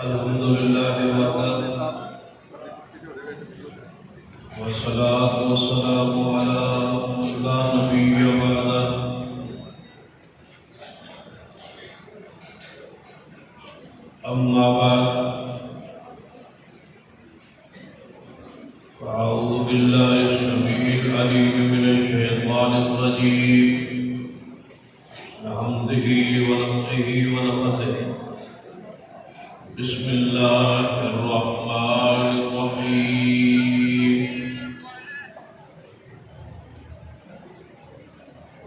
الحمد لله وحده والصلاة والسلام على لا نبي بعده أما بعد فأعوذ بالله السميع العليم من الشيطان الرجيم من همزه ونفخه ونفثه بسم الله الرحمن الرحيم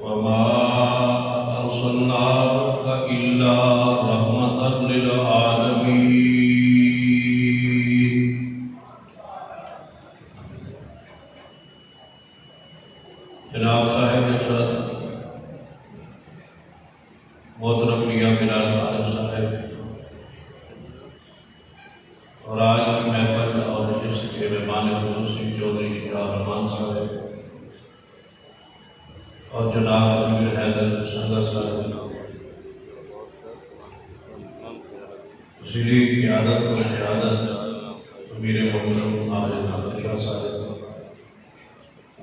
وما أرسلناك إلا رحمة للعالمين جناب صاحب ارشاد محترم میاں بلال عالم صاحب اور آج کی محفل اور جس کے مہمان خصوصی چودھری شجاع الرحمان صاحب اور جناب امیر حیدر سنگر صاحب ذیلی قیادت و شہادت امیر محترم حافظ نادر شاہ صاحب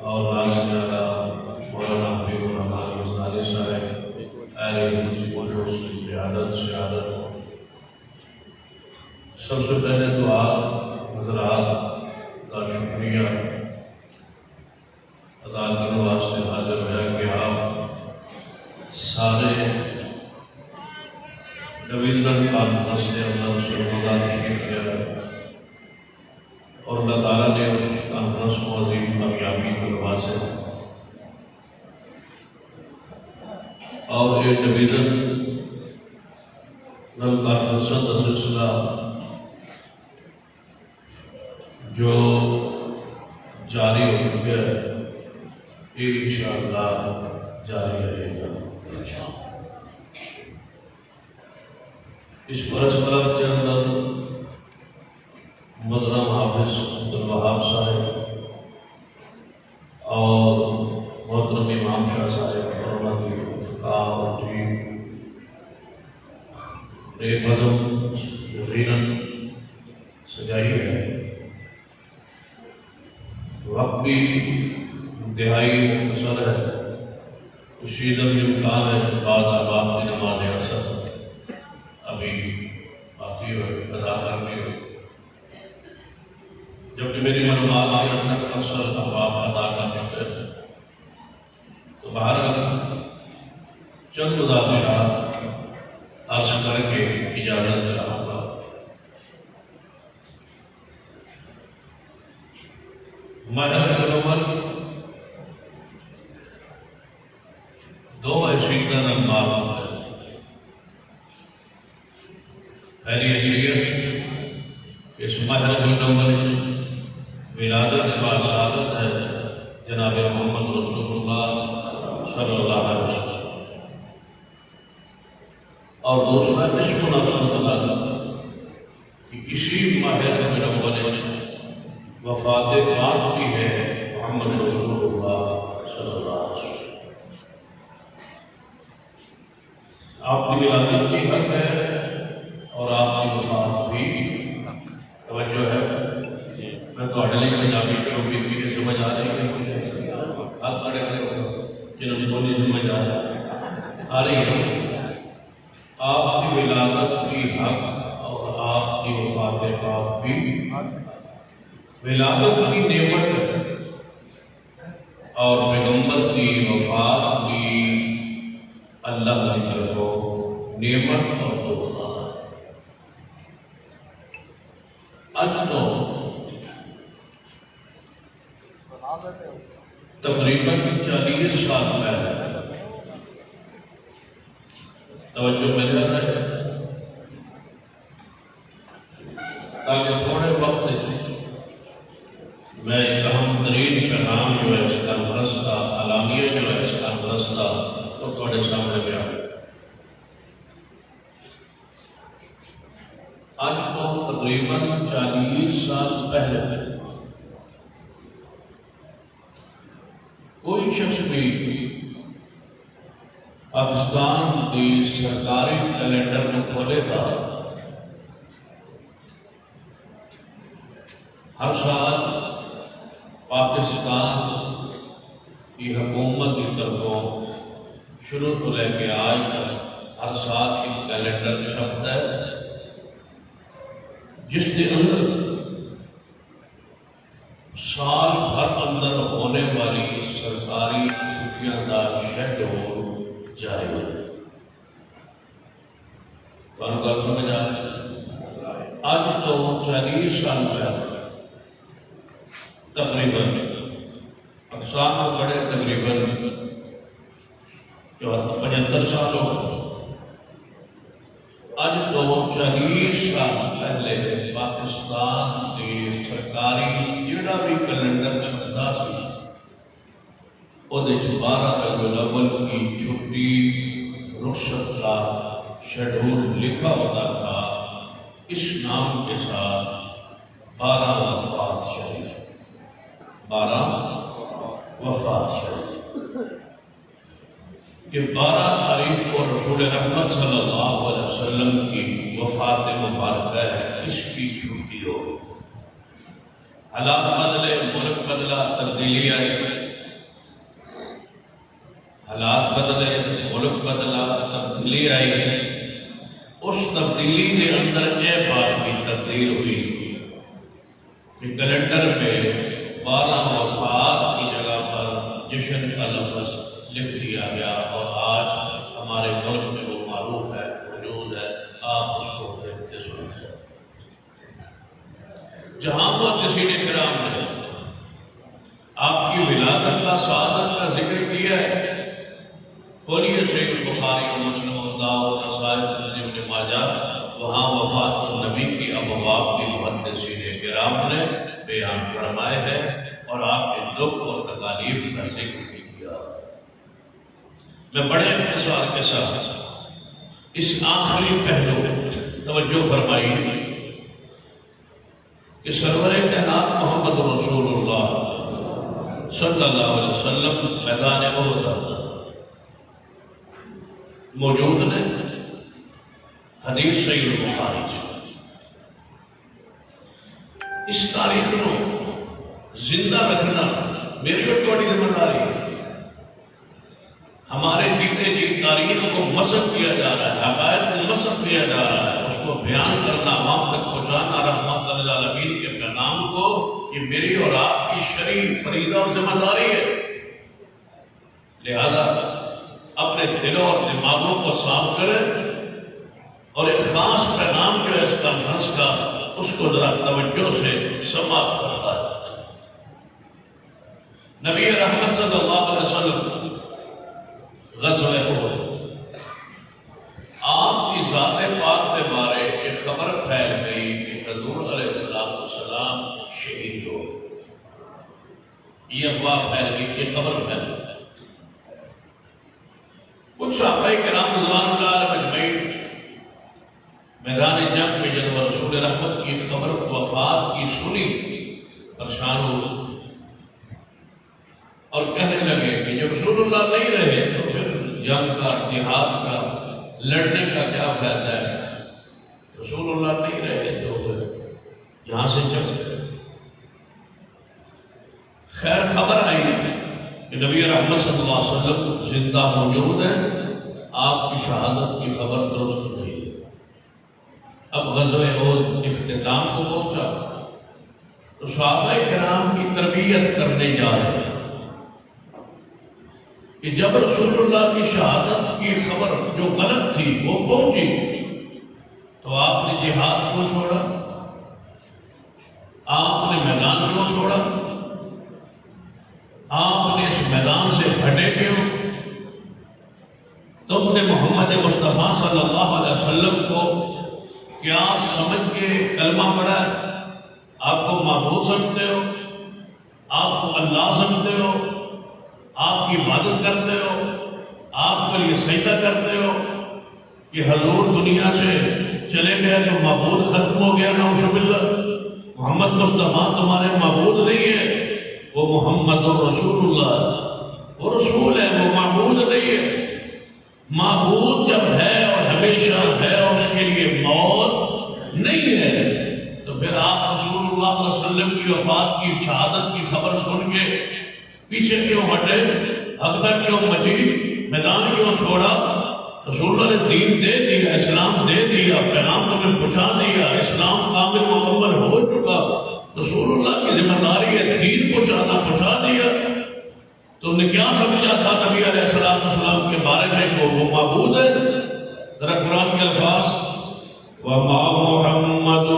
اور ناظرین اعلیٰ مولانا حبیب الرحمان غزالی صاحب اہل قیادت شہادت سب سے پہلے دعا حضرات کا شکریہ ادا کرنے واسطے حاضر ہے کہ آپ سارے ڈویژنل کانفرنس کے اندر شرکت تشریف کیا ہے اور اللہ تعالیٰ نے اس کانفرنس کو عظیم کامیابی کو نوازا ہے اور یہ ڈویژنل کانفرنس کا سلسلہ جو جاری ہو چکے ہیں یہ انشاءاللہ جاری رہے گا۔ اس پرس کلب کے اندر محترم حافظ عبدالوہاب صاحب اور محترم امام شاہ صاحب اور ان کی فقہ اور ٹیم نے بزم یقیناً سجائی ہے۔ وقت بھی انتہائی مختصر ہے، کشیدہ بھی امکان ہے کہ بعض احباب کی نماز عصر ابھی باقی ہوئے ادا کرنی ہوئی، جبکہ میری معلومات کے اندر اکثر احباب ادا کر چکے ہیں۔ تو بہرحال چند گزارشات عرض کر کے اجازت چاہوں گا۔ ماہ رمضان دو حیثیت کا نمبر ہے۔ پہلی حیثیت اس ماہ رمضان ولادت کا سعادت ہے جناب محمد رسول اللہ صلی اللہ علیہ وسلم، اور دوسرا اس مناسبت کہ اسی ماہ رمضان وفات پاک کی ہے محمد رسول اللہ صلی اللہ علیہ وسلم۔ آپ کی ولادت بھی حق ہے اور آپ کی وفات بھی توجہ ہے۔ میں تو اڈلی پنجابی شروع کی تھی، سمجھ آ رہی ہے مجھے؟ ہاتھ کھڑے کرے ہو جنہوں نے بولی سمجھ آ رہی ہے۔ آپ کی ولادت بھی حق اور آپ کی وفات پاک بھی ولادت کی نعمت ہے اور پیغمبر کی وفات بھی اللہ کی طرف نعمت اور تحفہ ہے۔ آج تو تقریباً 40 سال پہلے توجہ مل جاتا ہے تاکہ تھوڑے وقت میں ایک اہم ترین پیغام جو ہے اس کانفرنس کا اعلامیہ جو ہے اس کانفرنس کا تو تھوڑے سامنے پہ آ آج تو تقریباً 40 سال پہلے کوئی شخص بھی پاکستان کی سرکاری کیلنڈر میں کھولے گا ہر سال پاکستان کی حکومت کی طرفوں شروع تو لے کے آج تک ہر سال ایک کیلنڈر چھپتا ہے جس کے اندر سال بھر اندر ہونے والی سرکاری چھٹیاں کا شیڈول جائے گا۔ تو گل سمجھ آ رہی؟ آج تو 40 سال پہلے تقریباً اقسام میں بڑے تقریباً 75 سال ہو گئے۔ آج تو 40 سال پہلے پاکستان کے سرکاری جڑا بھی کیلنڈر چھپتا سی وہ 12 ربیع الاول کی چھٹی رخصت کا شیڈول لکھا ہوتا تھا اس نام کے ساتھ 12 وفات شریف، 12 وفات شریف کہ 12 تاریخ کو رسول رحمت صلی اللہ علیہ وسلم کی وفات مبارکہ ہے، اس کی چھٹی ہو گئی۔ حالات بدلے، ملک بدلا، تبدیلی آئی، حالات بدلے، ملک بدلا، تبدیلی آئی۔ اس تبدیلی کے اندر یہ بات بھی تبدیل ہوئی کہ کیلنڈر میں 12 وفات کی جگہ پر جشن کا لفظ لکھ دیا گیا، اور آج ہمارے ملک میں وہ معروف ہے، موجود ہے، آپ اس کو دیکھتے سنتے ہیں۔ جہاں وہ کسی نے کرام نے آپ کی ولادت کا، سعادت کا ذکر کیا ہے، کھولیے صحیح بخاری و مسلم و داؤد نسائی سنن ابن ماجہ، وہاں وفات النبی کی ابواب کی محدثین کرام نے بیان فرمائے ہیں اور آپ کے دکھ اور تکالیف کا ذکر بھی کیا۔ میں بڑے اختصار کے ساتھ اس آخری پہلو توجہ فرمائی کہ سرور کائنات محمد رسول اللہ صلی اللہ علیہ وسلم میدان احد موجود نے، حدیث صحیح بخاری اس تاریخ کو زندہ رکھنا میری اور تھوڑی ذمہ داری ہے۔ ہمارے جیتے جی تاریخ کو مسخ کیا جا رہا ہے، حقائق کو مسخ کیا جا رہا ہے، اس کو بیان کرنا، عوام تک پہنچانا رحمت للعالمین کے پیغام کو، یہ میری اور آپ کی شریف فریضہ اور ذمہ داری ہے۔ لہذا اپنے دلوں اور دماغوں کو صاف کریں اور ایک خاص پیغام جو ہے اس کانفرنس کا، اس کو ذرا توجہ سے سماعت فرمائیں۔ نبی رحمت صلی اللہ علیہ وسلم غزوہ احد، آپ کی ذات پاک کے بارے ایک خبر پھیل گئی کہ حضور علیہ السلام شہید ہو گئے۔ یہ افواہ پھیل گئی، یہ خبر پھیل گئی۔ کچھ صحابہ کرام رضوان اللہ علیہم اجمعین میدان جنگ میں جب رسول رحمت کی خبر وفات کی سنی پریشان ہو اور کہنے لگے کہ جب رسول اللہ نہیں رہے تو پھر جنگ کا، جہاد کا، لڑنے کا کیا فائدہ ہے؟ رسول اللہ نہیں رہے تو پھر یہاں سے چل گئے۔ خیر خبر آئی کہ نبی رحمت صلی اللہ علیہ وسلم زندہ موجود ہیں، آپ کی شہادت کی خبر درست نہیں ہے۔ اب غزوہ احد اختتام کو پہنچا تو صحابہ کرام کی تربیت کرنے جا رہے ہیں کہ جب رسول اللہ کی شہادت کی خبر جو غلط تھی وہ پہنچی تو آپ نے جہاد کو چھوڑا، آپ نے میدان کو چھوڑا، آپ نے اس میدان سے ہٹے کیوں؟ تم نے محمد مصطفیٰ صلی اللہ علیہ وسلم کو کیا سمجھ کے کلمہ پڑھا ہے؟ آپ کو معبود سمجھتے ہو، آپ کو اللہ سمجھتے ہو، آپ کی عبادت کرتے ہو، آپ کے لیے سجدہ کرتے ہو کہ حضور دنیا سے چلے گئے تو معبود ختم ہو گیا؟ نعوذ باللہ، محمد مصطفیٰ تمہارے معبود نہیں ہے، وہ محمد رسول اللہ، وہ رسول ہے، وہ معبود نہیں ہے۔ معبود جب ہے اور ہمیشہ ہے اور اس کے لیے موت نہیں ہے تو پھر آپ رسول اللہ صلی اللہ علیہ وسلم کی وفات کی شہادت کی خبر سن کے پیچھے کیوں ہٹے، حقدر کیوں مچی، میدان کیوں چھوڑا؟ رسول اللہ نے دین دے دیا، اسلام دے دیا، پیغام تمہیں پہنچا دیا، اسلام کامل مکمل ہو چکا، رسول اللہ کی ذمہ داری ہے دین پہنچا دیا۔ تم نے کیا سمجھا تھا نبی علیہ السلام کے بارے میں کہ وہ معبود ہے؟ ذرا قرآن کے الفاظ، وَمَا مُحَمَّدٌ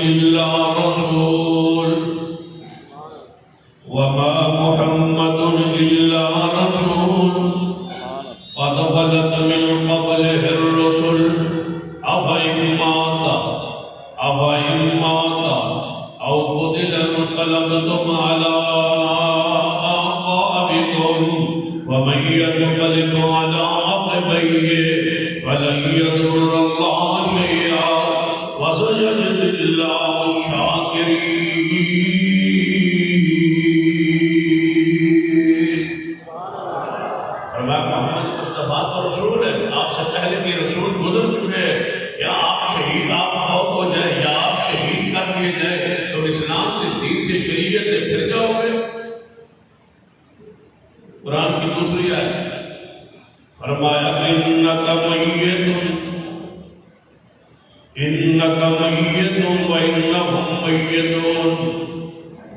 إِلَّا رَسُولٌ وَمَا مُحَمَّدٌ إِلَّا رَسُولٌ قَدْ خَلَتْ مِن قَبْلِهِ الرُّسُلُ أَفَإِن مَّاتَ أَوْ قُتِلَ انقلبتم عَلَىٰ أَعْقَابِكُمْ وَمَن يَنقلب عَلَىٰ عَقِبَيْهِ فَلَن يَضُرَّ اللَّهَ شَيْئًا وَسَيَجْزِي اللَّهُ الشَّاكِرِينَ۔ محمد مصطفیٰ کا رسول ہے، آپ سے پہلے کے رسول گزر چکے، یا آپ شہید آپ فوت ہو جائے یا آپ شہید کر دیے جائے تو اسلام سے دین سے شریعت سے پھر جاؤ گے۔ قرآن کی دوسری آیت فرمایا انک میت وانہم میتون۔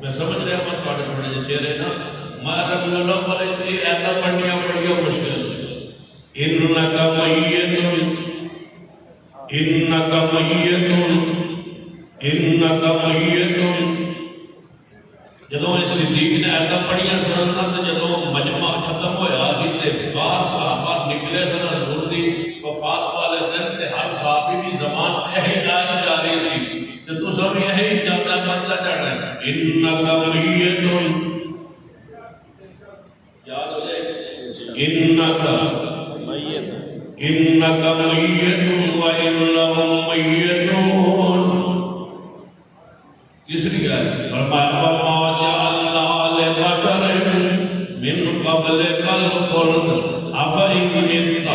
میں سمجھ رہا ہوں تھوڑے تھوڑے سے چہرے نا مارا بولو پر اس لیے ایسا پڑھنیا پڑی ہو مشکل۔ انک میتون انک میتون انک میتون۔ جدوں صدیق نے ایسا پڑھیا سننا تو جدوں مجمع ختم ہویا سی تے باہر صحابہ نکلے سن حضور دی وفات والے دن تے ہر صحابی دی زبان یہی لائی جا رہی سی تے تساں بھی یہی جاندا بندا جانا ہے انک میتون۔ یاد ہو جائے انک میت وانہم میتون۔ تیسری آیت فرمایا وما جعلنا لبشر من قبلک الخلد افإن مت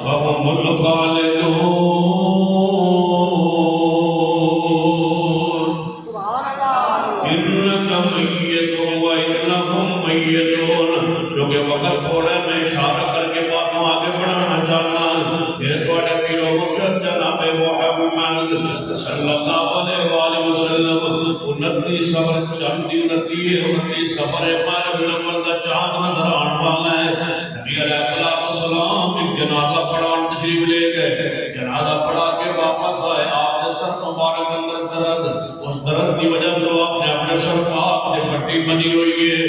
فهم الخالدون۔ انک میت وانہم میتون۔ کیونکہ وقت تھوڑا میں اشارہ کر کے باتوں آگے بڑھانا چاہتا ہوں۔ میرے تھوڑے پیر و مرشد جناب محمد صلی اللہ علیہ وآلہ وسلم 29 سفر چاندی 29 سفر پر بلند کا چاند نظر آنے والا ہے۔ نبی علیہ السلام ایک جنازہ پڑھان تشریف لے گئے، جنازہ پڑھا کے واپس آئے، آپ نے سر مبارک اندر درد، اس درد کی وجہ تو آپ نے اپنے سر پاک سے پٹی بنی ہوئی ہے،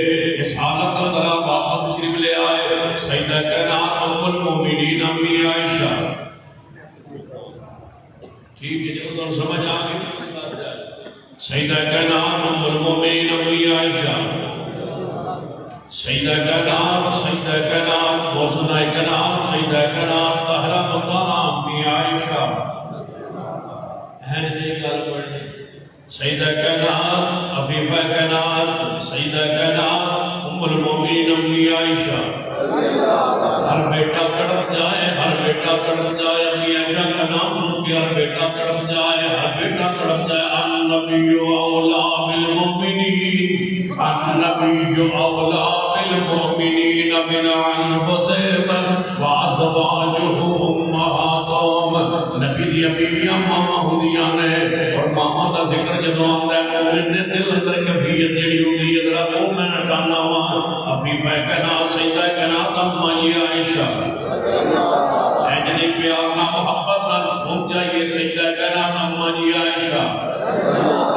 اس حالت اندر آپ واپس تشریف لے آئے۔ سیدہ کائنات ام المومنین امی عائشہ، ٹھیک ہے جب تو سمجھ آ گئی، سیدہ کائنات ام المومنین امی عائشہ، سیدہ کائنات موسنہ کائنات سیدہ کائنات طاہرہ مطہرہ امی عائشہ ہے جی گل پڑھنی، سیدہ کائنات عفیفہ کائنات سیدہ کائنات ام المومنین امی عائشہ۔ ہر بیٹا تڑپ جائے، ہر بیٹا تڑپ جائے، امی عائشہ کا نام سن کے ہر بیٹا تڑپ جائے، ہر بیٹا تڑپ جائے۔ النبی اولا بالمؤمنین، النبی اولا بالمؤمنین من انفسہم وازواجہ امہاتہم۔ نبی دی بیویاں ماما ہوندیاں نے، اور ماما دا ذکر جدوں آندا ہے مومن دے دل اندر کیفیت جڑی ہوندی ہے، ذرا وہ میں چاہنا وا عفیفہ کائنات سیدہ کائنات اما عائشہ، جنہیں پیار نہ محبت نہ چھوٹ جائیے سیدہ کائنات اما عائشہ۔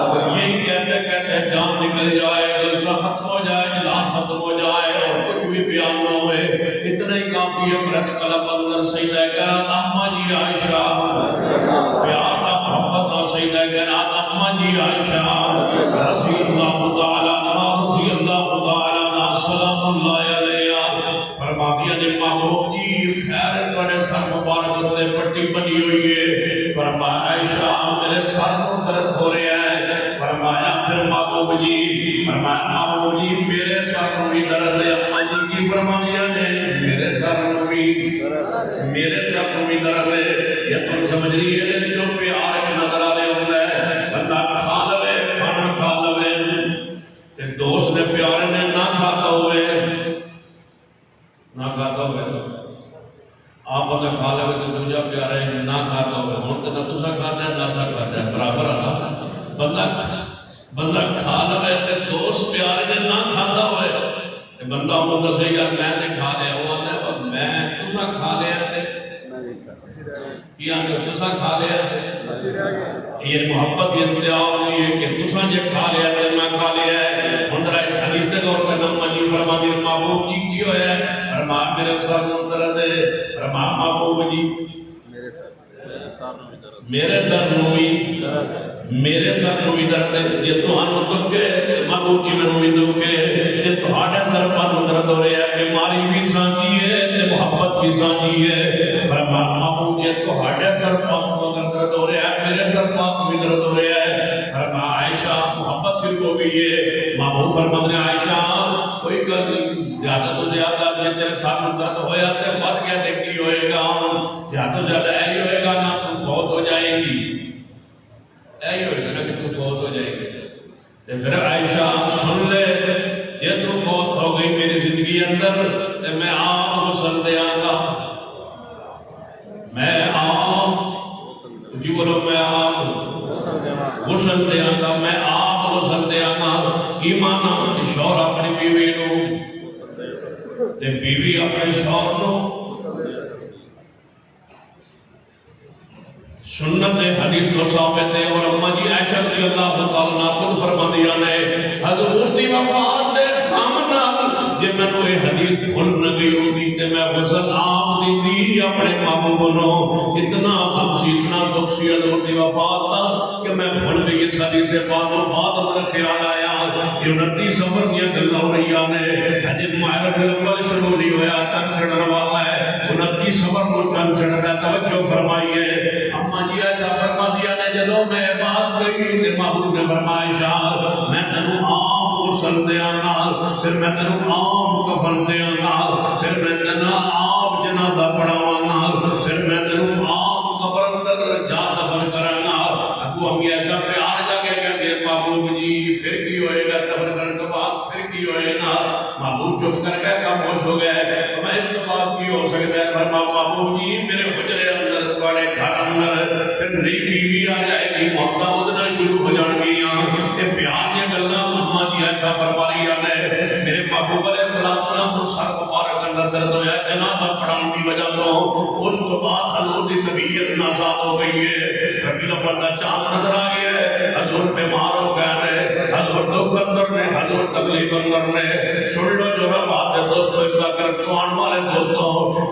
اگر یہی کہتے کہتے جان نکل جائے، جلسہ ختم ہو جائے، اجلاس ختم ہو جائے اور کچھ بھی بیان نہ ہوئے، اتنا ہی کافی ہے پریس کلب اندر سیدہ کائنات اما عائشہ، پیار نہ محبت نہ سیدہ کائنات اما عائشہ، رضی اللہ تعالیٰ عنہ، رضی اللہ تعالیٰ عنہ، سلام اللہ علیہ۔ فرما دیا نے محبوب جی خیر بڑے سر مبارک تے پٹی بنی ہوئی ہے، فرمایا عائشہ میرے سر کو درد ہو رہا ہے، فرمایا پھر محبوب جی، فرمایا محبوب جی میرے سر کو بھی درد ہے، اما جی کی فرما دیا نے میرے سر کو بھی، میرے سر سر کو بھی درد ہے یہ تو سمجھ رہی ہے جو پیار ایک نظر آ رہے ہوتا ہے بندہ کھا لوے کھانا کھا لوے تے دوست نے پیارے نے نہ کھاتا ہوئے آپ بندہ کھا لے تو دوجا پیارے نہ کھاتا ہوئے ہوں تو نہ تسا کھاتا ہے نہ سا کھاتا ہے برابر آنا بندہ کھا لے تو دوست پیارے نے نہ کھاتا ہوئے بندہ ہوں تو صحیح یار میں نے کھا لیا وہ آتا ہے میں تسا کھا لیا کیا کہ تسا کھا لیا یہ محبت یہ انتہا ہوئی ہے کہ تسا جے کھا لیا تے میں کھا لیا ہے ہندرہ اس حدیث سے غور کرنا منی فرما دی محبوب جی کی ہویا ہے فرما میرے سر درد ہے فرما محبوب جی میرے سر نو بھی درد ہے یہ تو ہم دکھ کے محبوب جی میں بھی دکھ کے یہ تو ہاڑے سر پر درد ہو رہا ہے بیماری بھی سانجی ہے تے محبت بھی سانجی ہے فرما محبوب جی تو ہاڑے سر پر درد ہو رہا ہے میرے سر پر بھی درد ہو رہا ہے فرما عائشہ محبت سے ہو گئی ہے محبوب فرماتے ہیں عائشہ کوئی گل نہیں زیادہ تو زیادہ جب تیرے ساتھ درد ہویا تے بد گیا تے کی ہوئے گا زیادہ تو زیادہ ایہی ہوئے گا نا تو فوت ہو جائے گی ایہی ہوئے گا نا کہ تو فوت ہو جائے گی تے پھر عائشہ سن لے جے تو فوت ہو گئی میری زندگی اندر تے میں آپ غسل دے آگا میں آپ جی بولو میں آپ غسل دے آگا میں آپ غسل دے آگا کی مانا شوہر اپنی بیوی نو تے بیوی اپنے شوہر نو سنت حدیث کو ثابت ہے اور اماں جی عائشہ رضی اللہ تعالی عنہ خود فرماندیاں نے حضور دی وفات دے خامنال جے میں کوئی حدیث بھول نہ گئی ہوندی تے میں غسل آپ دی اپنے محبوب نو اتنا غم سی اتنا دکھ سی حضور دی وفات دا کہ میں بھول گئی اس حدیث بعد وفات میرا خیال آیا یہ 29 سفر کی گل ہو رہی ہے حج ماہ ربیع الاول شروع نہیں ہویا چند چڑھن والا ہے 29 سفر کو چند چڑھتا توجہ فرمائیے اما جی ایسا فرما دیا نے جدو میں بات گئی تے محبوب نے فرمایا میں تینوں عام غسل دیاں گا پھر میں تینوں عام کفن دیاں گا پھر میں تینوں عام جنازہ پڑھاواں گا پھر میں تینوں عام قبر اندر جا دفن کراں گا ابو ہم ایسا پیار جا کے کہتے ہیں محبوب جی پھر کی ہوئے گا دفن کرنے کے بعد پھر کی ہوئے گا محبوب چپ کر کے خاموش ہو گئے میں اس کے بعد کی ہو سکتا ہے فرما محبوب جی میرے حجرے اندر تھوڑے گھر اندر پھر نئی بیوی آ جائے گی محبت ودنا شروع ہو جان گیا یہ پیار کی گلاں اماں جی ایسا فرما رہی ہے میرے محبوب علیہ السلام کو سر مبارک اندر درد ہویا جنازہ پڑھان کی وجہ تو اس کے بعد حضور کی طبیعت ناساز ہو گئی ہے ربیع الاول کا چاند نظر آ گیا ہے حضور بیمار ہو گئے ہیں حضور دکھ اندر نے حضور تکلیف اندر نے سن لو جو رب آتے دوستو ابتا کر توان والے دوستو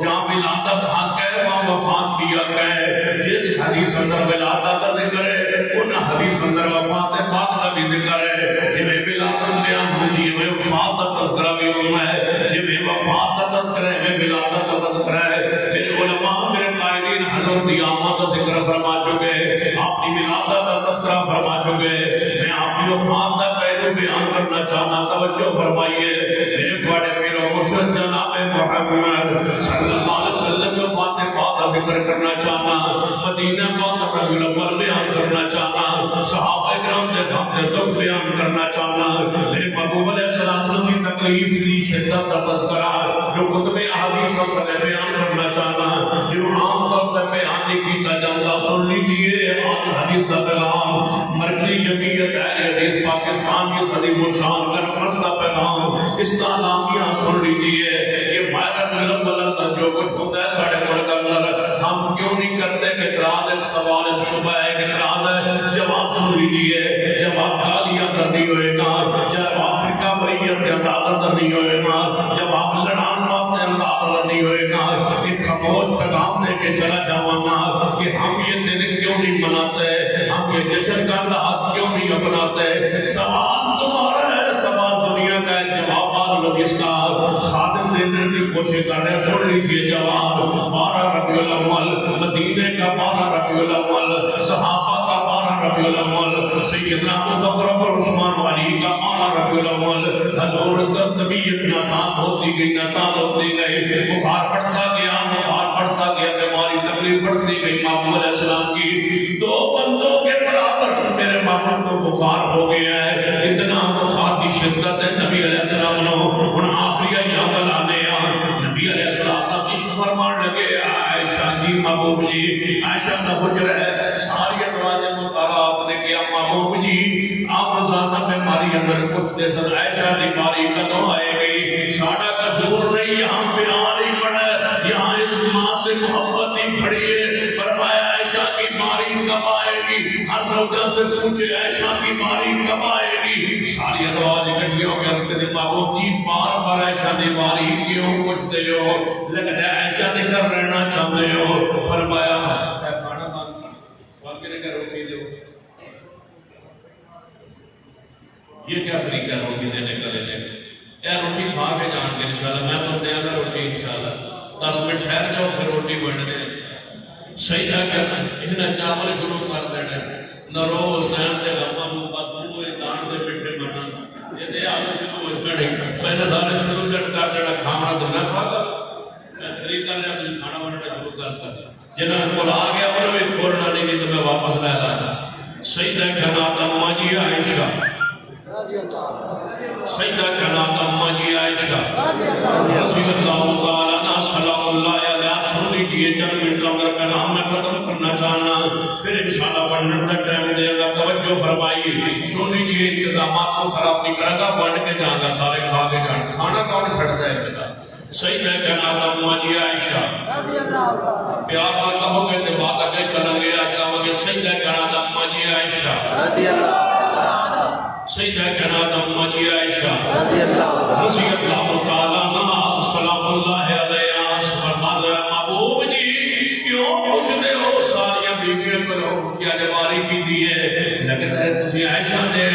جہاں ولادت حق ہے وہاں وفات کی حق ہے جس حدیث اندر ولادت کا ذکر ہے ان حدیث اندر وفات پاک کا بھی ذکر ہے یہ میں ولادت بیان ہوئی ہے میں وفات کا تذکرہ بھی ہونا ہے یہ میں وفات کا تذکرہ ہے میں ولادت کا تذکرہ ہے میرے علماء میرے قائدین حضور دی آمد کا ذکر فرما چکے آپ کی ولادت کا تذکرہ فرما چکے میں آپ کی وفات کا پہلو بیان کرنا چاہنا توجہ فرمائیے میرے بڑے میرے مرشد جناب محمد صلی اللہ علیہ وسلم جو فاتحہ کا ذکر کرنا چاہنا مدینہ پاک ربیع الاول بیان کرنا چاہنا صحابہ کرام کے غم کے دکھ بیان کرنا چاہنا میرے محبوب علیہ السلام کی تکلیف کی شدت کا تذکرہ جو کتب احادیث کا بیان کرنا چاہنا جو عام طور پر بیان نہیں کیتا جاتا سن لیجیے آج حدیث کا پیغام مرکزی جمعیت اہل حدیث پاکستان کی صدی مشان کانفرنس کا پیغام اس کا نامیہ سن لیجیے یہ ماہ ربیع الاول کا جو کچھ ہوتا ہے ساڑھے ملک اندر ہم کیوں نہیں کرتے کہ اعتراض ہے سوال ہے شبہ ہے اعتراض ہے جواب سن لیجیے جواب گالیاں کرنی ہوئے گا جب افریقہ وریت کے انداز نہیں ہوئے گا جب آپ لڑان واسطے انداز نہیں ہوئے گا ایک خاموش پیغام دے کے چلا جاؤں گا کہ ہم یہ دن کیوں نہیں مناتے ہم یہ جشن کا انداز کیوں نہیں اپناتے سوال تمہارا ہے سوال دنیا کا ہے جواب آپ لوگ اس کا خادم دینے کی کوشش کر رہے ہیں سن لیجیے جواب 12 ربیع الاول مدینے کا 12 ربیع الاول صحابہ کا 12 ربیع الاول سیدنا ابو بکر اور عثمان علی کا 12 ربیع الاول حضور طبیعت ناساز ہوتی گئی بخار پڑتا گیا بیماری بھی بڑھتی گئی محبوب علیہ السلام کی 2 بندوں کے برابر میرے محبوب کو بخار ہو گیا ہے اتنا بخار کی شدت ہے نبی علیہ السلام نے ان آخری ایام لانے نبی علیہ السلام کی فرمان لگے عائشہ جی محبوب جی عائشہ کا حجر ہے ساری ادواج مطالعات نے کیا محبوب جی آپ رضا بیماری اندر کچھ دے سن عائشہ بیماری کدوں آئے گئی ساڑا قصور نہیں یہاں پیار ہی پڑا ہے یہاں اس ماں سے محبت ہی پڑی ہے فرمایا عائشہ کی بیماری کب آئے گی ہر زوجہ سے پوچھے عائشہ کی بیماری کب آئے گی ساری ادواج اکٹھی ہو کے رکھتے تھے محبوب جی بار بار عائشہ کی بیماری کیوں پوچھتے ہو لگتا ہے عائشہ کے گھر رہنا چاہتے ہو فرمایا کھانا اور کہنے کا روٹی دو یہ کیا طریقہ ہے روٹی دینے کا لینے اے روٹی کھا کے جان کے انشاءاللہ میں تو دیا گا روٹی انشاءاللہ 10 منٹ ٹھہر جاؤ پھر روٹی بننے صحیح ہے کہنا انہیں چاول شروع کر دینے نہ رو حسین تے غمہ نو بس منہ دان دے مٹھے بنن یہ دے آگے شروع اس کڑی میں نے سارے شروع کر دینا کھانا تو میں کھا گا میں طریقہ لیا مجھے کھانا بننا شروع کرتا جنہاں کو آ گیا انہوں نے کھولنا نہیں تو میں واپس لے لایا سیدہ جناب اماں جی عائشہ سیدہ جناب اماں جی عائشہ رضی اللہ تعالیٰ عنہ سلام اللہ علیہ سن لیجئے چند منٹ اندر پیغام میں ختم کرنا چاہنا پھر انشاءاللہ بڑھنے کا ٹائم دے گا توجہ فرمائی سن لیجئے انتظامات کو خراب نہیں کرے گا بڑھ کے جانا گا سارے کھا کے جانا کھانا کون کھڑتا ہے انشاءاللہ سیدہ جناب اماں جی عائشہ پیار نہ کہو گے تو بات آگے چلیں گے آج کہو گے سیدہ جناب اماں جی عائشہ سیدہ جناب اماں جی عائشہ رضی اللہ تعالیٰ عنہ صلام اللہ علیہ فرماتا ہے محبوب جی کیوں پوچھتے ہو ساریاں بیویوں کو لوگ کیا جواری کی دیئے لگتا ہے تسی عائشہ دے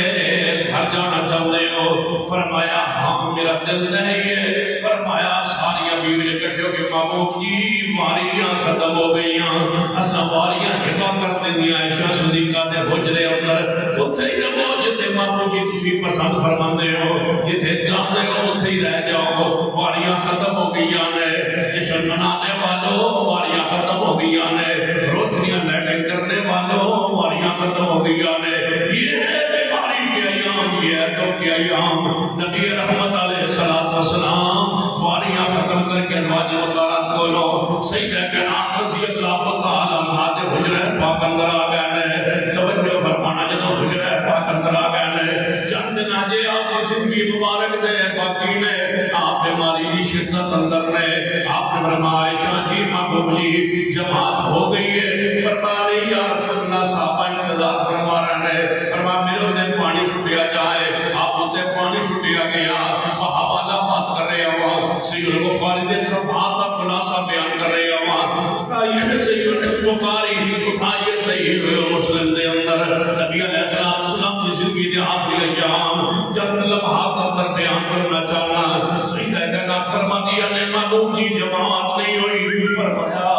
گھر جانا چاہتے ہو فرمایا ہاں میرا دل نہیں ہے فرمایا ساریاں بیویوں کٹھے ہو کہ محبوب جی واریاں ختم ہو گئیاں اسا واریاں ہبا کرتے دیا عائشہ صدیقہ دے حجرے اندر اتھے ہی رہو جتے محبوب جی تسی پسند فرماندے ہو جتے جانے ہو اتھے ہی رہ جاؤ واریاں ختم ہو گئیاں نے جشن منانے والوں واریاں ختم ہو گئیاں نے روشنیاں لائٹنگ کرنے والوں واریاں ختم ہو گئیاں نے یہ ہے بیماری کے ایام یہ ہے تو کے ایام نبی رحمت علیہ السلام واریاں ختم کر کے ازواج مطہرات کو لو سیدہ کے نام رضی اللہ تعالیٰ عنہ دے حجرہ پاک اندر آ گئے نے توجہ فرمانا جدو حجرہ پاک اندر آ گئے نے چند دن آجے آپ کی زندگی مبارک دے باقی نے آپ بیماری دی شدت اندر نے آپ نے فرمایا عائشہ جی محبوب جی جماعت ہو گئی ہے فرمایا یا رسول اللہ صحابہ انتظار فرما رہے ہیں فرمایا میرے ہوتے پانی چھٹیا جائے آپ ہوتے پانی چھٹیا گیا حوالہ بات کر رہے ہوا سید البخاری دے صفحات کا خلاصہ بیان کر رہے ہوا اٹھائیے سید البخاری اٹھائیے صحیح مسلم دے اندر نبی علیہ السلام کی زندگی دے آخری ایام جب لمحات اندر بیان کرنا چاہنا سیدہ کہنا فرما دیا نے محبوب جی جماعت نہیں ہوئی فرمایا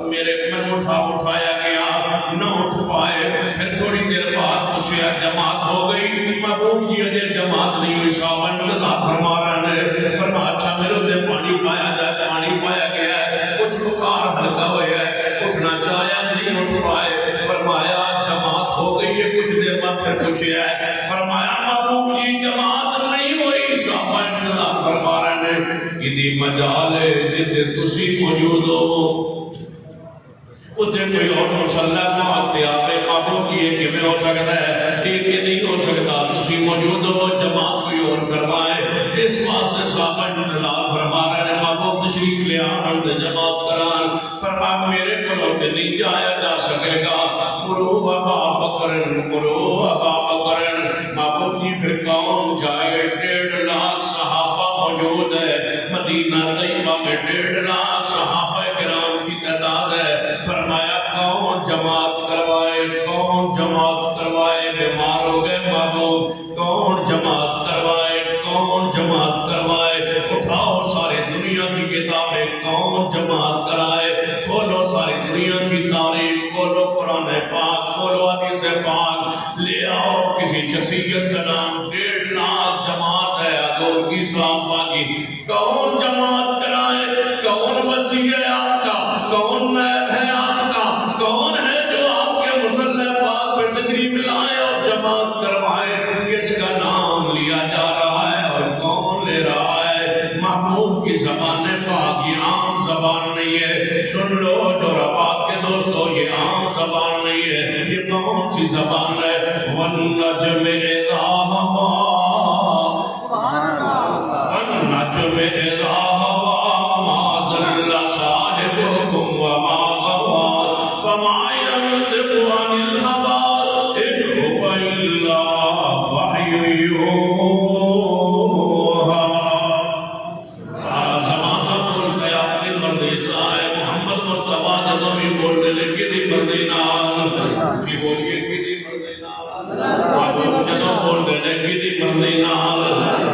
میرے میں اٹھایا گیا نہ اٹھ پائے پھر تھوڑی دیر بعد پوچھا جماعت ہو گئی محبوب جی اجے جماعت نہیں ہوئی صحابہ انتظار فرما رہے ہیں فرمایا اچھا میرے ہوتے پانی پایا جائے پانی پایا گیا ہے کچھ بخار ہلکا ہویا ہے اٹھنا چاہیا نہیں اٹھ پائے فرمایا جماعت ہو گئی ہے کچھ دیر بعد پھر پوچھا ہے فرمایا محبوب جی جماعت نہیں ہوئی صحابہ انتظار فرما رہے ہیں کدی مجال ہے جتے تسی موجود ہو اتنے کوئی اور مسلح مہاتے آپے محبوب کی یہ کمیں ہو سکتا ہے یہ کہ نہیں ہو سکتا تسی موجود ہو جماعت کوئی اور کروائے اس واسطے صحابہ انتظار فرما رہے ہیں محبوب تشریف لے آن دے جماعت کران فرما میرے کو ہوتے نہیں جایا جا سکے گا مرو ابا بکرن محبوب جی پھر کون جائے 1.5 لاکھ صحابہ موجود ہے مدینہ طیبہ میں 1.5 لاکھ صحابہ کرام کی تعداد ہے فرمایا کون جماعت کروائے بیمار ہو گئے محبوب کون جماعت کروائے اٹھاؤ ساری دنیا کی کتابیں کون جماعت کرائے کھولو ساری دنیا کی تاریخ کھولو قرآن پاک کھولو حدیث پاک لے آؤ کسی شخصیت کا نام 1.5 لاکھ جماعت ہے حضور کی صحابہ کی کون جماعت کرائے کون وسیع ہے آپ کا کون نیب ہے آپ کون سی زبان ہے؟ والنجم اذا ہوا والنجم اذا ہوا ما ضل صاحبكم وما غوى وما ينطق عن الهوى إن هو إلا وحي يوحى. سارا زمانہ بول گیا اپنی مرضی سے آئے محمد مصطفیٰ جدوں بھی بولنے لگے دی مرضی نال جی بولیے کی دی مرضی نال آپ جدوں بولنے لگے دی مرضی نال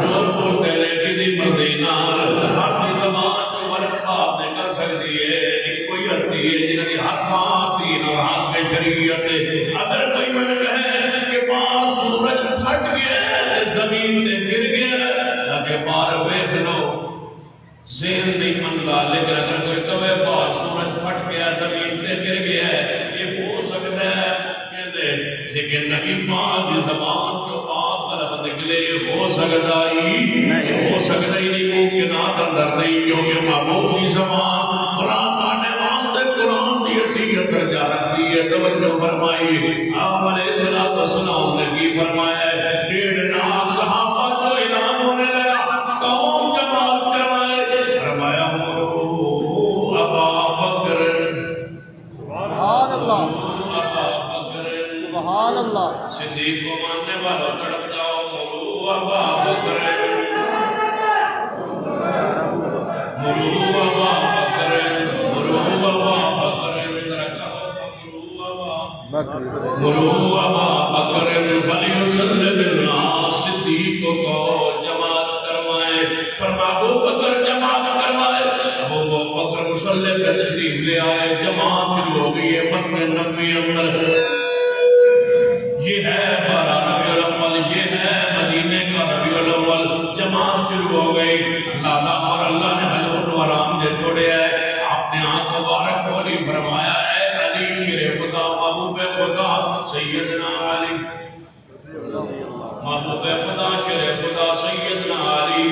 جو بولنے لگے دی مرضی نال ہر دی زبان کو فرق بات نہیں کر سکتی ہے. کوئی ہستی ہے جنہوں نے ہر بات دین اور حق میں شریعت ہے. اگر کوئی من کہے کہ باہر سورج پھٹ گیا زمین تے گر گیا تاکہ باہر ویکھ لو ذہن نہیں منتا. لیکن اگر کوئی کہے باہر سورج پھٹ گیا زمین تے گر گیا یہ ہو سکتا ہے لیکن نبی پاک کی زبان جو پاک لفظ نکلے ہو سکتا ہی نہیں ممکنات اندر نہیں کیونکہ محبوب کی زبان قرآن سانے واسطے قرآن کی حیثیت درجہ رکھتی ہے. توجہ فرمائی آپ علیہ السلام اس نے کی فرمایا ہے 1.5 لاکھ صحابہ جو اعلان ہونے لگا کون جماعت کروائے؟ فرمایا مرو ابا بکر سبحان اللہ سبحان اللہ. صدیق کو ماننے والوں تڑپ جاؤ مرو ابا بکر مرو ابا بکر مرو ابا بکر ادھر کہو مرو ابا بکر فلیصلی بالناس. صدیق کو جماعت کروائے. فرمایا ابو بکر جماعت کروائے. ابو بکر مصلی پہ تشریف لے آئے. جماعت شروع ہو گئی ہے مسجد نبوی اندر. یہ ہے 12 ربیع الاول یہ ہے مدینے کا ربیع الاول. جماعت شروع ہو گئی. اللہ اور اللہ نے حضرت ورام جو چھوڑے ہے آپ نے آنکھ مبارک کھولی. فرمایا اے علی شیر خدا محبوب خدا سیدنا علی محبوب خدا شیر خدا سیدنا علی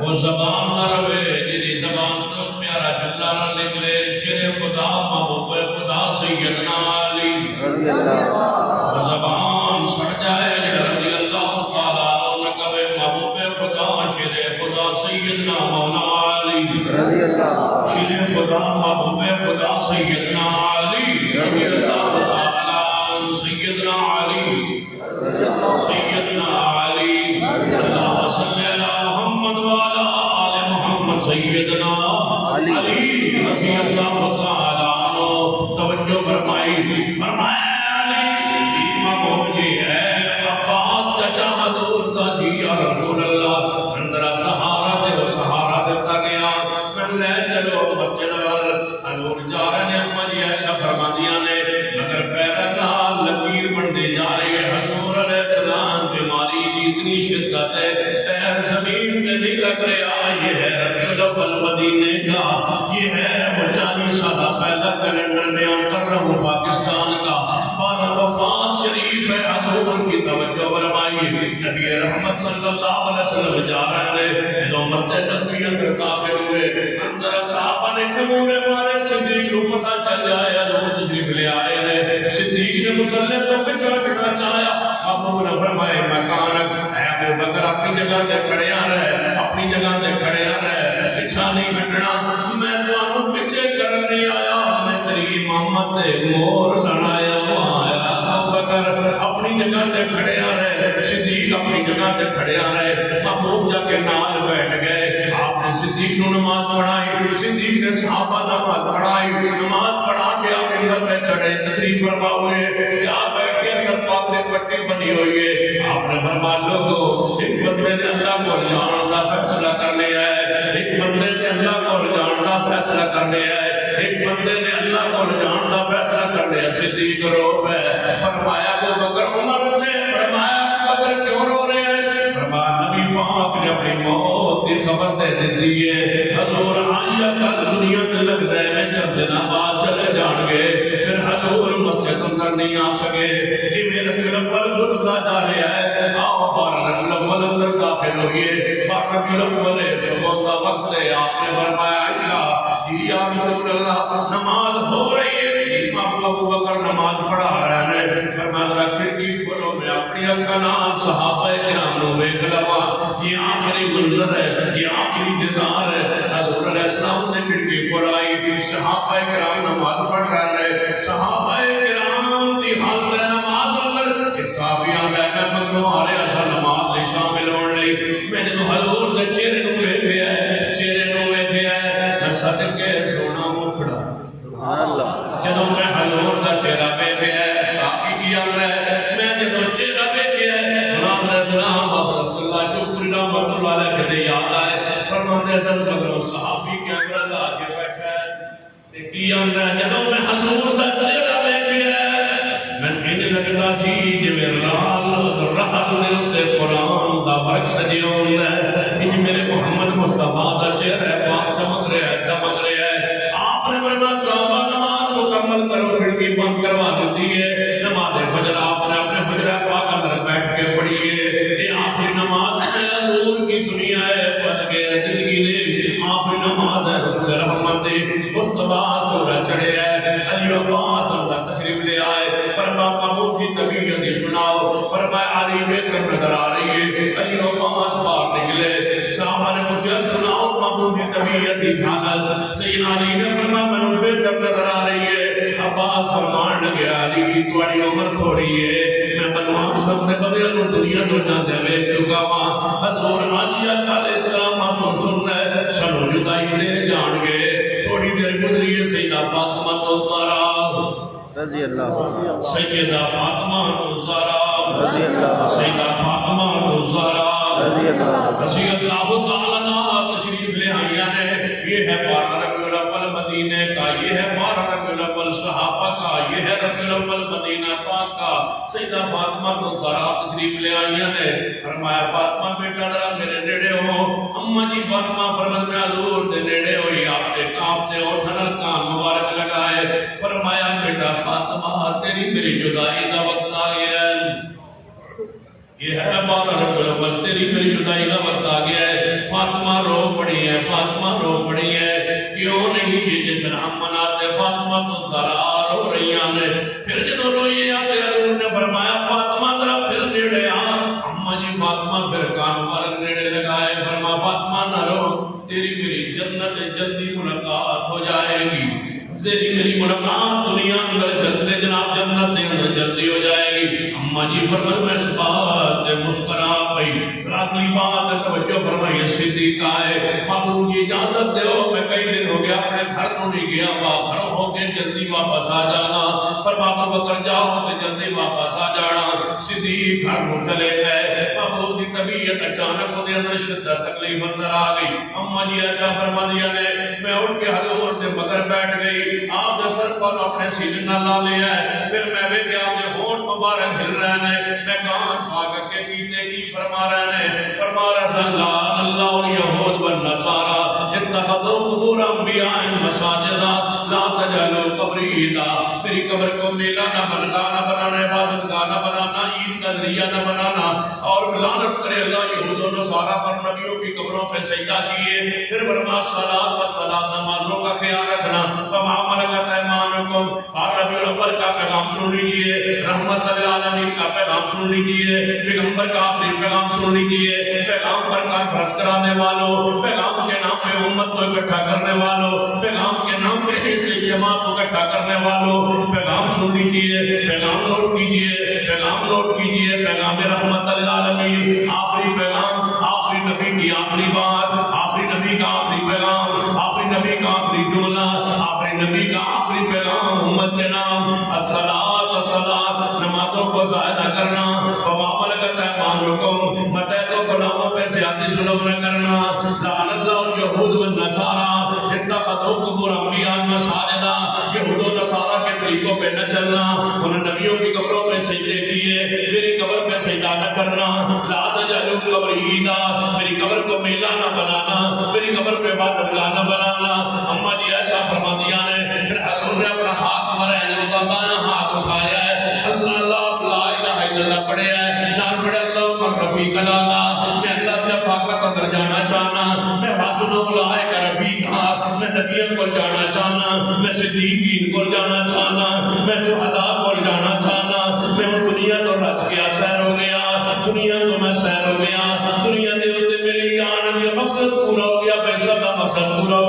وہ زبان نہ روے جنہی زبان تو پیارا جلہ نہ نکلے. شیر خدا محبوب خدا سیدنا علی وہ زبان سڑ جائے رضی اللہ تعالیٰ عنہ کبے محبوب خدا شیر خدا سیدنا مولا علی شیر خدا محبوب خدا سیدنا علی رضی اللہ تعالیٰ عنہ سیدنا علی سیدنا علی اللہ صلی اللہ محمد والا آل محمد سیدنا علی رضی اللہ تعالیٰ عنہ. توجہ فرمائی. فرمایا علی جی محبوب جی ہے عباس چچا حضور دا جی یا رسول اللہ اندرہ سہارا دے وہ سہارا دیتا گیا. میں لے چلو مسجد وال حضور جا رہے نے اما جی عائشہ فرما دیا نے مگر پیرا نال لکیر بن دے جا رہی ہے. حضور علیہ السلام بیماری کی اتنی شدت ہے پیر زمین پہ نہیں لگ رہا. یہ ہے ربیع الاول مدینے کا. یہ ہے وہ 40 سالہ پہلا کیلنڈر بیان کر رہا ہوں پاکستان کا. اور وفات شریف ہے حضور کی. توجہ فرمائی. نبی رحمت صلی اللہ علیہ وسلم جا رہے ہیں جو مسجد نبوی اندر داخل ہوئے. اندر صحابہ نے کمونے مارے. صدیق کو پتہ چل جائے حضور تشریف لے آئے ہیں. صدیق نے مصلی کو پچھا چاہیا. ابو نے فرمائے مکانک اے ابو بکر اپنی جگہ تے کھڑے آ رہے اپنی جگہ تے کھڑے آ رہے پیچھا نہیں ہٹنا. میں تمہیں پیچھے کرنے آیا میں تیری امامت مور لڑایا آیا. ابو بکر اپنی جگہ تے کھڑے آ رہے. صدیق اپنی جگہ تے کھڑے آ رہے. محبوب جا کے نال بیٹھ گئے. آپ نے صدیق کو نماز پڑھائی. صدیق نے صحابہ نماز پڑھائی. نماز پڑھا کے آپ ممبر پہ چڑھے تشریف فرما ہوئے. کیا بیٹھ کے سرپاس سے پٹی بنی ہوئی ہے. آپ نے فرمایا لوگوں ایک بندے نے اللہ کو جان کا فیصلہ کر لیا ہے. ایک بندے نے اللہ کو جان کا فیصلہ کر لیا ہے. ایک بندے نے اللہ کو جان کا فیصلہ کر لیا. صدیق رو پہ فرمایا ابو بکر عمر اٹھے. فرمایا ابو بکر کیوں رو رہے ہیں؟ فرمایا نبی پاک نے اپنی موت کی خبر دے دیتی ہے. حضور آئیے کل دنیا تے لگتا ہے میں چند دن بعد چلے جان گے. پھر حضور مسجد نہیں آ سکے کہ میرے ربیع الاول گزرتا جا رہا ہے آؤ 12 ربیع الاول اندر داخل ہوئیے 12 ربیع الاول صبح کا وقت ہے آپ نے فرمایا عائشہ یا رسول اللہ نماز ہو رہی ہے ابو بکر نماز پڑھا رہے ہیں فرمایا ذرا کھڑکی کھولو میں اپنی اکھاں صحابہ کرام نو ویکھ لواں یہ آخری منظر ہے یہ آخری دیدار ہے حضور علیہ السلام سے کھڑکی کھولائی صحابہ کرام نماز پڑھ رہے ہیں صحابہ کرام دی حالت نماز اندر کہ صحابیاں میں مگروں آ رہے ہیں نماز لے شامل ہونے لئی میں نے حضور دے چہرے نو ویکھیا ہے چہرے نو ویکھیا ہے میں صدقے سونا مکھڑا سبحان اللہ جدوں میں حضور دا چہرہ ویکھیا ہے صحابی کی آندا ہے میں جدوں چہرہ ویکھیا ہے جناب علیہ السلام حضرت اللہ چوپری رحمۃ اللہ علیہ کدے یاد آئے فرماتے ہیں مگر صحابی کے اندر آ کے بیٹھا ہے تے کی آندا ہے جدوں میں حضور دا چہرہ ویکھیا ہے میں انج لگدا سی جویں راحت دے اوتے قرآن دا ورق سجیا ہوندا ہے انج میرے محمد مصطفیٰ دا چہرہ پاک چمک رہا ہے دمک رہا ہے آپ نے فرمایا صحابہ نماز مکمل کرو کھڑکی بند کروا دیتی ہے نماز فجر آپ نے اپنے فجر پاک اندر بیٹھ کے پڑھی ہے یہ آخری نماز ہے حضور کی دنیا ہے پڑھ گئے زندگی نے آخری نماز ہے رسول رحمت مصطفیٰ سورہ چڑھے ہے علی عباس اندر تشریف لے آئے فرمایا محبوب کی طبیعت سناؤ فرمایا علی بہتر نظر آ رہی ہے علی عباس باہر نکلے صحابہ نے پوچھا سناؤ محبوب کی طبیعت کی حالت سیدنا علی نے فرمایا میں بہتر نظر آ رہی ہے عباس فرمان لگے علی تھوڑی عمر تھوڑی ہے میں بنوا سب نے بدل نو دنیا تو جاندے ویکھ چکا وا حضور آج کل اسلام سن ہے سنو جدائی دے جان گے تھوڑی دیر گزری ہے سیدہ فاطمہ الزہرا رضی اللہ سیدہ فاطمہ الزہرا رضی اللہ سیدہ فاطمہ الزہرا رضی اللہ رضی اللہ تعالی عنہ تشریف لے آئی ہیں یہ ہے 12 ربیع الاول مدینے کا یہ ہے 12 ربیع الاول صحابہ کا یہ ہے ربیع الاول مدینہ پاک کا سیدہ فاطمہ الزہرا تشریف لے آئی ہیں فرمایا فاطمہ بیٹا ذرا میرے نیڑے ہو اماں جی فاطمہ فرمایا میں حضور دے نیڑے ہوئی آپ دے کانپتے اٹھن کان مبارک لگائے فرمایا بیٹا فاطمہ تیری میری جدائی دا وقت آ گیا ہے یہ ہے 12 ربیع الاول تیری میری جدائی کا وقت آ گیا ہے فاطمہ رو پڑی ہے فاطمہ رو پڑی ہے کیوں نہیں یہ جشن ہم مناتے فاطمہ تو ذرا رو رہی ہیں پھر جدوں روئی آتے حضور نے فرمایا فاطمہ ذرا پھر نیڑے آ اماں جی فاطمہ پھر کان مبارک نیڑے لگائے فرمایا فاطمہ نہ رو تیری میری جنت جلدی ملاقات ہو جائے گی تیری میری ملاقات دنیا اندر جلدی جناب جنت دے اندر جلدی ہو جائے گی اماں جی فرمایا میں اس بات مسکرا پئی اگلی بات توجہ فرمائیے صدیقہ ہے محبوب جی اجازت دو میں کئی دن ہو گیا اپنے گھر نو نہیں گیا باہر ہو کے جلدی واپس آ جانا پر بابا بکر جاؤ تو جلدی واپس آ جانا صدیق گھر نو چلے گئے محبوب کی طبیعت اچانک وہ اندر شدت تکلیف اندر آ گئی اماں جی اچھا فرما دیا نے میں اٹھ کے حضور دے مگر بیٹھ گئی آپ دے سر پر اپنے سینے نہ لا لیا ہے پھر میں بھی کہ آپ دے ہونٹ مبارک ہل رہے ہیں میں کان پاک کے کیتے کی فرما رہے ہیں فرما رہے ہیں اللہ اور یہود والنصارى اتخذوا قبور انبیاء مساجدا لا تجعلوا قبری عیدا میری قبر کو میلہ نہ بنانا عبادت کا نہ بنانا عید کا ذریعہ نہ بنانا اور لعنت کرے اللہ یہود و نصارہ پر نبیوں کی قبروں پہ سجدہ کیے پھر فرما صلاۃ و سلام نمازوں کا خیال رکھنا فما ملکت ایمانکم اور ربیع الاول کا پیغام سن لیجیے رحمت للعالمین کا پیغام سن لیجیے پیغمبر کا آخری پیغام سن لیجیے پیغام پر کانفرنس کرانے والوں پیغام کے نام پہ امت کو اکٹھا کرنے والوں پیغام کے نام پہ اس جماعت کو اکٹھا کرنے والوں پیغام سن لیجیے پیغام نوٹ کیجیے پیغام نوٹ کیجیے پیغام رحمت للعالمین آخری پیغام آخری نبی کی آخری بات آخری نبی کا آخری پیغام آخری نبی کا آخری جملہ آخری نبی کا آخری پیغام امت کے نام الصلاۃ والسلام نمازوں کو ضائع نہ کرنا وما ملکت ایمانکم متے تو غلاموں پہ زیادتی ظلم نہ کرنا لعن اللہ الیہود والنصارى اتخذوا قبور انبیاء مساجدا یہود و نصارہ کے طریقوں پہ نہ چلنا انہوں نے نبیوں کی قبروں پہ سجدے کیے میری قبر پہ سجدہ نہ کرنا لا تجعلوا قبری عیدا میری قبر کو میلہ نہ بنانا میری قبر پہ عبادت گاہ نہ بنانا اماں جی ایسا فرما دیا نے پھر حضور نے اپنا ہاتھ مرے نے دانا ہاتھ اٹھایا ہے کو جانا چاہنا، میں شہداء کو جانا چاہنا، میں دنیا تو رج گیا سیر ہو گیا، دنیا تو میں سیر ہو گیا، دنیا دے اوتے میری آن دا مقصد پورا ہو گیا، پیسہ دا مقصد پورا ہو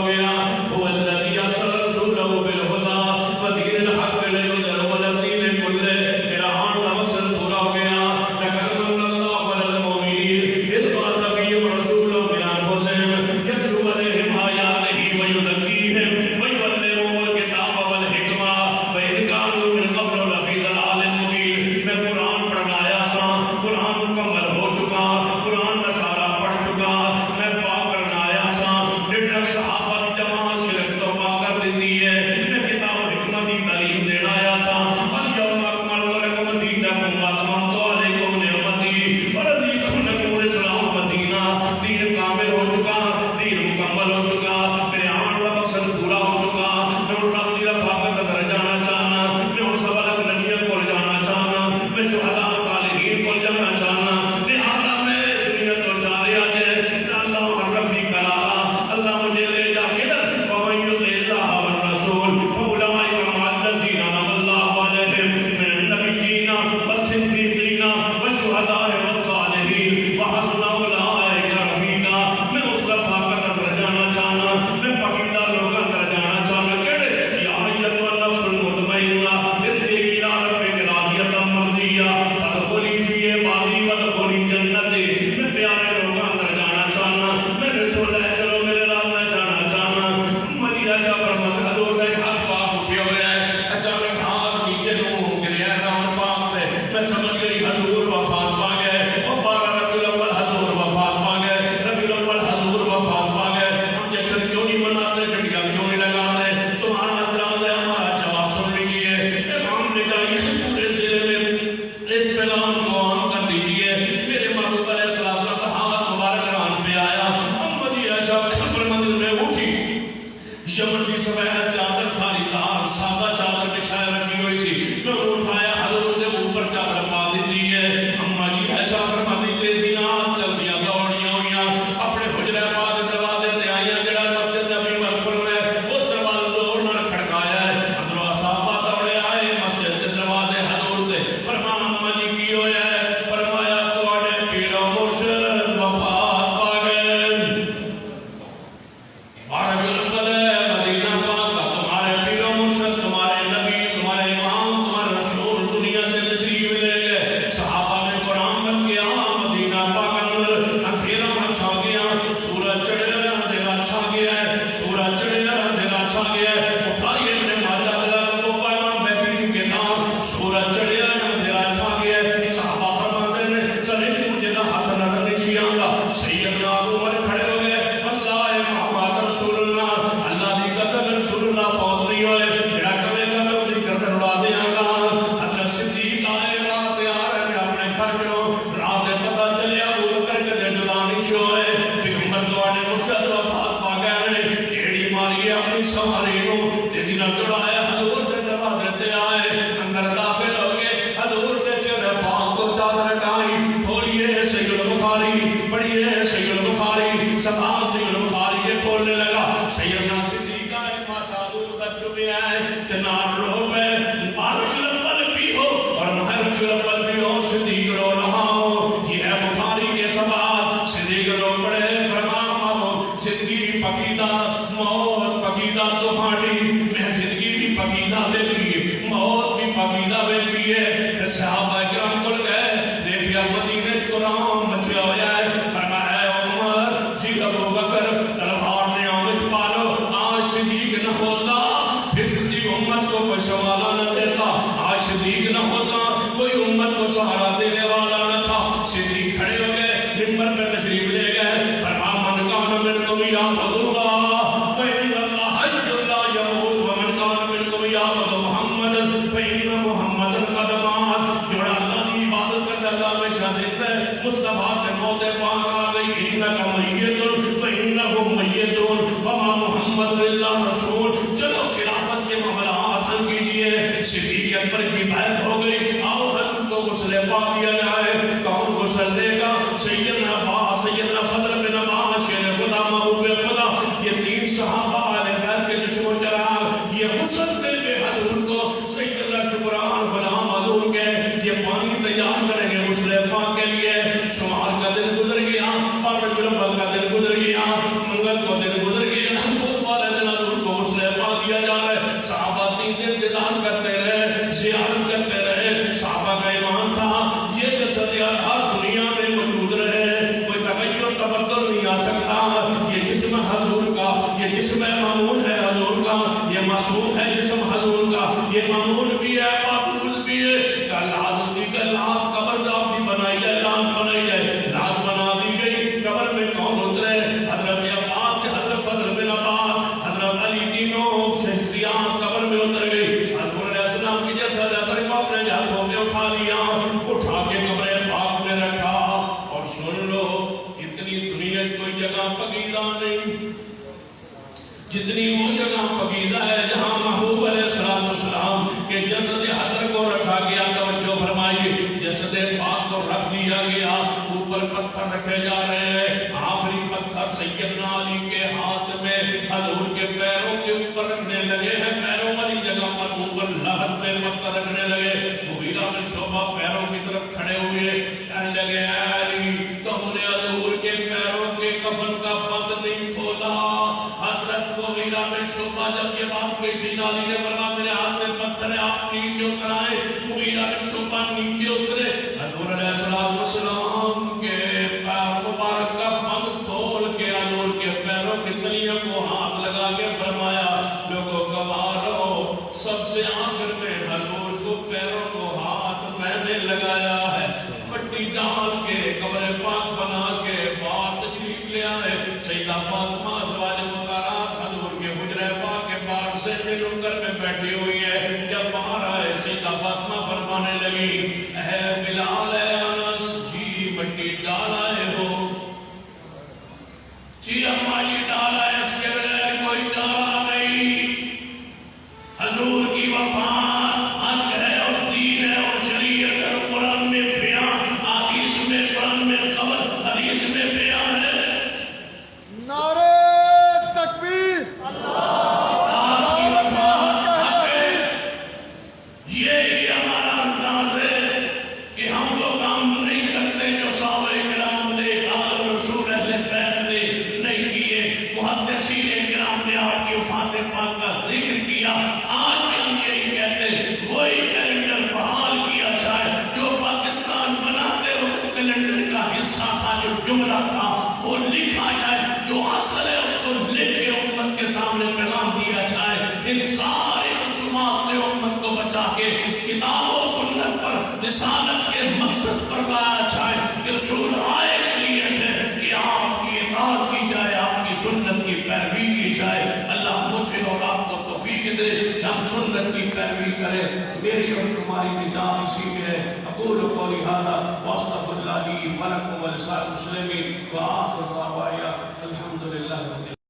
گیا۔ هو الذي ارسل رسوله بالهدى ودين الحق ليظهره على الدين كله، میرا آن دا مقصد پورا ہو گیا۔ لقد من الله على المؤمنين اذ بعث فيهم رسولا من انفسهم يتلو عليهم آياته ويزكيهم ويعلمهم الكتاب والحكمة وإن كانوا من قبل لفي ضلال مبين۔ میں قرآن پڑھنا آیا سا، قرآن مکمل ہو چکا، قرآن میں سارا پڑھ چکا، میں پاک کرنا آیا سا، ڈیٹر صحابہ کی جماعت شرک توبہ کر دیتی ہے، میں کتاب و حکمت کی تعلیم دینا آیا سا، الیوم اکملت لکم دینکم واتممت علیکم نعمتی ورضیت لکم الاسلام دینا۔ دین کامل ہو چکا، دین مکمل ہو چکا، میرے آن کا مقصد پورا ہو چکا، میں ان رب کی رفاقت اندر جانا چاہنا، میں ان سب الگ نبیوں کو جانا چاہنا، میں شہداء صالحین کو جانا چاہنا، لہذا میں دنیا تو جا رہا ہے، اللہ رفیق الاعلیٰ، اللہ مجھے لے جا کدھر؟ وَمَن يُطِعِ اللَّهَ وَالرَّسُولَ فَأُولَٰئِكَ مَعَ الَّذِينَ أَنْعَمَ اللَّهُ عَلَيْهِم مِّنَ النَّبِيِّينَ وَالصِّدِّيقِينَ وَالشُّهَدَاءِ وَالصَّالِحِينَ وَحَسُنَ أُولَٰئِكَ رَفِيقًا۔ میں اس رفاقت اندر جانا چاہنا، میں پاکیزہ لوگ اندر جانا چاہنا، کہڑے؟ یا ایھا النفس المطمئنہ ارجعی الی ربک راضیۃ مرضیہ فادخلی فی عبادی وادخلی جنتی۔ میں پیارے لوگ اندر جانا چاہنا، میرے تو لے چلو میرے رب میں جانا چاہنا۔ مدینہ کا فرمان حضور کا ہاتھ پاک اٹھے ہوئے ہیں، اچانک ہاتھ نیچے نو گریا ہے رام پاک پہ، میں سمجھ گئی حضور وفات پا گئے، اور 12 ربیع الاول حضور وفات پا گئے، ربیع الاول حضور وفات پا گئے۔ ہم جشن کیوں نہیں مناتے، ڈنڈیاں کیوں نہیں لگاتے؟ تمہارا احترام ہے، ہمارا جواب سن لیجیے، پیغام لے جائیے پورے ضلع میں، اس پیغام کو عام کر دیجیے۔ میرے محبوب علیہ السلام کا ہاتھ مبارک ران پہ آیا، اما جی عائشہ قبر منزل میں اٹھی، شمر کی سفید چادر تھاری دار سادہ چادر بچھائے رکھی ہوئی سی، میں اٹھایا حضور کے اوپر چادر پا دیتی ہے۔ اما جی عائشہ فرماتی تیزیاں چلدیاں دوڑیاں ہوئیاں، اپنے حجرہ پاک دروازے تے آئیاں، جڑا مسجد نبی مرکز ہے وہ دروازہ زور نال کھڑکایا ہے، اندروں صحابہ دوڑے آئے مسجد کے دروازے حضور تے، فرمایا اما جی کی ہویا ہے؟ فرمایا تواڈے پیر و مرشد وفات پا گئے، 12 الاول مدینہ پاک کا تمہارے پیر و مرشد، تمہارے نبی، تمہارے امام، تمہارے رسول دنیا سے تشریف لے گئے۔ صحابہ نے قرآن بچ گیا، مدینہ پاک اندر اندھیرا چھا گیا، سورج چڑھے اندھیرا چھا گیا ہے، سورج چڑھے اندھیرا چھا گیا ہے، اٹھائیے اپنے ماجہ دلال کو پیمان بیبی کے نام، سورج چڑھے اندھیرا چھا گیا ہے۔ صحابہ فرماتے ہیں چلے کہ مجھے نہ ہاتھ نظر نہیں آنگا، سیدنا عمر کھڑے ہو گئے، اللہ محمد رسول اللہ، اللہ دی قسم رسول اللہ فوت نہیں ہوئے، جڑا کہے گا میں مجھے گردن اڑا دیاں گا۔ حضرت صدیق آئے رات آ رہے ہیں اپنے گھر کو، رات پتہ چلے ابو بکر کے جدا نہیں ہوئے، پیغمبر تواڈے مرشد وفات پا گئے نے، ایڑی ماری اپنی سواری نو تیزی نال دوڑایا، حضور دے دروازے تے آئے، اندر داخل ہو گئے، حضور دے چہرے پاک کو چادر ٹائی، کھولیے صحیح البخاری، پڑھیے صحیح البخاری، صفحہ صحیح البخاری کے کھولنے لگا، سیدنا صدیق آئے ماتھا دور تک چکے آئے، کہ نار رو میں ربیع الاول بھی ہو اور ماہ ربیع الاول بھی ہو، صدیق رو رہا ہو، یہ ہے بخاری کے صفحات، صدیق رو پڑے، فرمایا زندگی پکیدہ موت پکیدہ تہاڈی، میں زندگی بھی پکیدہ دیکھی، موت بھی پکیدہ دیکھی ہے۔ پھر صحابہ کرام کول گئے، دیکھیا مدینے چ قرآن مچیا ہویا ہے، فرمایا اے عمر جی ابو بکر تلوار نے آمد پالو، آج صدیق نہ ہوتا پھر صدیق امت کو کوئی سوالہ نہ دیتا، آج صدیق نہ ہوتا کوئی امت کو سہارا دینے والا نہ تھا۔ صدیق کھڑے ہو گئے، منبر پہ تشریف لے گئے، فرمایا من کان منکم یعبد اللہ فإن اللہ حی لا یموت ومن کان منکم یعبد محمد فإن محمد قد مات۔ جوڑا اللہ کی عبادت کرتا اللہ میں شاہد ہے، مصطفیٰ کے موت پاک آ گئی، انکا میت فإنہم میتون وما محمد الا رسول۔ چلو خلافت کے معاملات حل کیجئے، صدیق اکبر کی بیعت ہو گئی، آؤ حضرت کو غسل پاک دیا جائے، کون غسل دے گا؟ سیدنا عباس، سیدنا فضل بن عباس، شیر خدا محبوب خدا، یہ 3 صحابہ علیہ بیت کے جشم و جلال، یہ غسل دن دیدار کرتے رہے، زیارت کرتے رہے. صحابہ کا ایمان تھا یہ جسد ہر دنیا میں موجود رہے، کوئی تغیر تبدل نہیں آ سکتا. یہ جسم حضور کا، یہ جسم معمول ہے حضور کا، یہ معصوم ہے جسم حضور کا، یہ معمول بھی ہے محفوظ بھی ہے. کلات قبر آپ کی بنائی ہے، رات بنائی ہے، رات بنا دی گئی. قبر میں کون اترے؟ حضرت عباس، حضرت فضل بن عباس، حضرت علی، تینوں شخصیات قبر میں اتر گئی. حضور علیہ السلام کی جیسا جاتا ہے اپنے ہاتھوں میں اٹھا لیا، اٹھا کے قبر پاک میں رکھا. اور سن لو اتنی دنیا کوئی جگہ پکیدہ نہیں جتنی وہ جگہ پکیدہ ہے جہاں محبوب علیہ السلام کے جسد حضر کو رکھا گیا. توجہ فرمائیے، جسد پاک کو رکھ دیا گیا، اوپر پتھر رکھے جا رہے ہیں. آخری پتھر سیدنا علی کے ہاتھ میں حضور کے پیروں کے اوپر رکھنے لگے ہیں. پیروں والی جگہ پر اوپر لحد میں پتھر رکھنے لگے. مغیرہ بن شعبہ پیروں کی طرف کھڑے ہوئے، کہنے لگے اے علی تم نے حضور کے پیروں کے کفن کا بند نہیں کھولا. حضرت مغیرہ بن شعبہ جب یہ بات کہی، سیدنا علی نے فرمایا میرے ہاتھ میں پتھر ہے، آپ نیچے اترائیں. مغیرہ بن شعبہ نیچے اترے. حضور علیہ السلام کے پیر مبارک کا بند کھول کے حضور کے پیروں کی تلیوں کو ہاتھ لگا کے فرمایا لوگوں گوارو، سب سے آخر میں حضور کو پیروں کو ہاتھ میں نے لگایا ہے. مٹی ڈال کے قبر پاک بنا کے باہر تشریف لے آئے. سیدہ فاطمہ ازواج مطہرات حضور کے حجرہ پاک کے باہر سے نکل میں بیٹھی ہوئی ہے. جب باہر آئے سیدہ فاطمہ فرمانے لگی اے بلال، اے انس، جی مٹی ڈال آئے ہو؟ جی اماں جی ڈال آئے، اس کے بغیر کوئی چارہ نہیں. حضور کی وفات حق ہے اور دین ہے اور شریعت ہے، قرآن میں بیان، حدیث میں، قرآن میں خبر، حدیث میں بیان ہے. نعرہ تکبیر، آپ کی وفات حق ہے. یہ ہمارا انداز ہے کہ ہم لوگ کام نہیں کرتے جو صحابہ کرام نے، آل رسول اہل بیت نے نہیں کیے. محدثین کرام نے آپ کی وفات پاک کا ذکر کیا. آج بھی ہم یہی کہتے ہیں وہی کیلنڈر بحال کیا جائے جو پاکستان بناتے وقت کیلنڈر کا حصہ تھا. جو جملہ تھا وہ لکھا جائے، جو اصل ہے اس کو لکھ کے امت کے سامنے پیغام دیا جائے. ان سارے رسومات سے امت کو بچا کے کتاب و سنت پر، رسالت کے مقصد پر لایا جائے. کہ رسول آئے اس لیے تھے کہ آپ کی اطاعت کی جائے، آپ کی سنت کی پیروی کی جائے. اللہ مجھے اور آپ کو توفیق دے کہ ہم سنت کی پیروی کریں. میری اور تمہاری نجات اسی میں ہے. اقول قولی ھذا واستغفر اللہ لی ولکم ولسائر المسلمین وآخر دعوانا